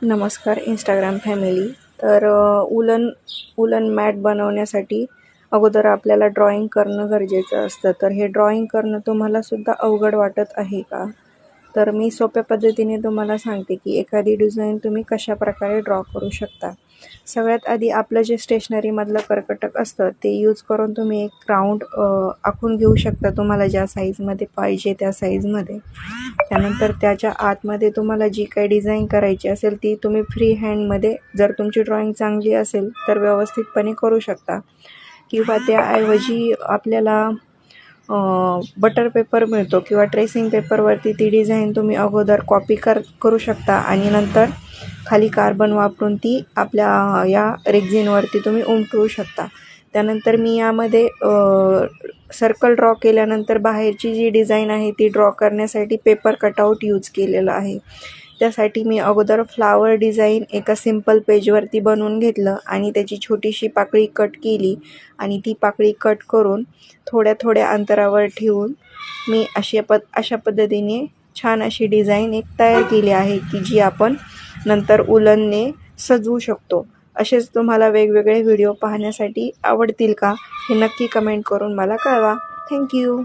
नमस्कार Instagram family. तर woollen mat बनवण्यासाठी अगोदर आपल्याला ड्रॉइंग करणं गरजेचं असतं. तर हे ड्रॉइंग करणं तुम्हाला सुद्धा अवघड वाटत आहे का? तर मी सोप्या पद्धतीने तुम्हाला सांगते की एखादी डिझाईन तुम्ही कशा प्रकारे ड्रॉ करू शकता. सगळ्यात आधी आपलं जे स्टेशनरीमधलं कर्कटक असतं ते यूज करून तुम्ही एक राऊंड आखून घेऊ शकता, तुम्हाला ज्या साईजमध्ये पाहिजे त्या साईजमध्ये. त्यानंतर त्याच्या आतमध्ये तुम्हाला जी काही डिझाईन करायची असेल ती तुम्ही फ्री हँडमध्ये, जर तुमची ड्रॉइंग चांगली असेल तर व्यवस्थितपणे करू शकता. किंवा त्याऐवजी आपल्याला बटर पेपर मिळतो किंवा ट्रेसिंग पेपरवरती ती डिझाईन तुम्ही अगोदर कॉपी करू शकता आणि नंतर खाली कार्बन वापरून ती आपल्या या रेक्झिनवरती तुम्ही उमटवू शकता. त्यानंतर मी यामध्ये सर्कल ड्रॉ केल्यानंतर बाहेरची जी डिझाईन आहे ती ड्रॉ करण्यासाठी पेपर कटआउट यूज केलेलं आहे. त्यासाठी मी अगोदर फ्लावर डिझाईन एका सिम्पल पेजवरती बनवून घेतलं आणि त्याची छोटीशी पाकळी कट केली आणि ती पाकळी कट करून थोड्या थोड्या अंतरावर ठेवून मी अशा पद्धतीने छान अशी डिझाईन एक तयार केली आहे की जी आपण नंतर उलनने सजवू शकतो. असेच तुम्हाला वेगवेगळे व्हिडिओ पाहण्यासाठी आवडतील का हे नक्की कमेंट करून मला कळवा. थँक्यू.